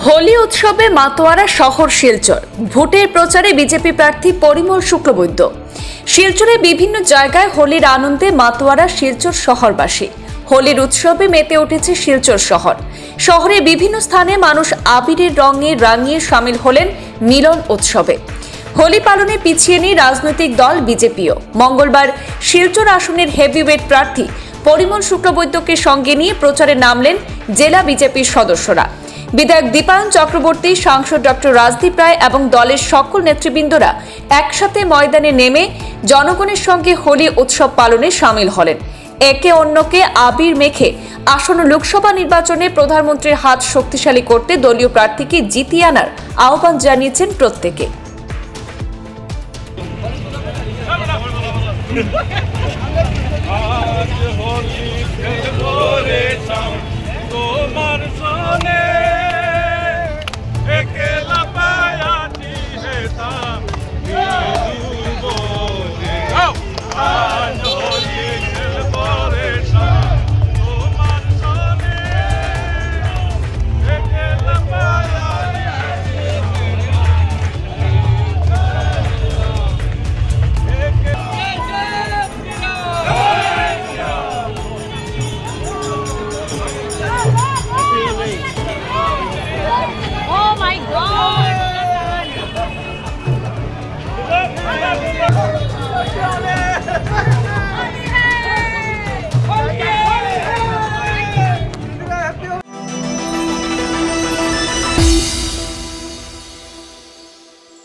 হোলি উৎসবে মাতোয়ারা শহর শিলচর। ভোটের প্রচারে বিজেপি প্রার্থী পরিমল শুক্লবৈদ্য। শিলচরে বিভিন্ন জায়গায় হোলির আনন্দে মাতোয়ারা শিলচর শহরবাসী। হোলির উৎসবে মেতে উঠেছে শিলচর শহর। শহরে বিভিন্ন স্থানে মানুষ আবিরের রঙে রাঙিয়ে শামিল হলেন মিলন উৎসবে। হোলি পালনে পিছিয়ে নেই রাজনৈতিক দল বিজেপিও। মঙ্গলবার শিলচর আসনের হেভিওয়েট প্রার্থী পরিমল শুক্লবৈদ্যকে সঙ্গে নিয়ে প্রচারে নামলেন জেলা বিজেপির সদস্যরা। বিধায়ক দীপায়ন চক্রবর্তী, সাংসদ ডক্টর রাজদীপ রায় এবং দলের সকল নেতৃবৃন্দরা একসাথে ময়দানে নেমে জনগণের সঙ্গে হোলি উৎসব পালনে সামিল হলেন। একে অন্যকে আবির মেখে আসন্ন লোকসভা নির্বাচনে প্রধানমন্ত্রীর হাত শক্তিশালী করতে দলীয় প্রার্থীকে জিতিয়ে আনার আহ্বান জানিয়েছেন প্রত্যেকে। Oh my God!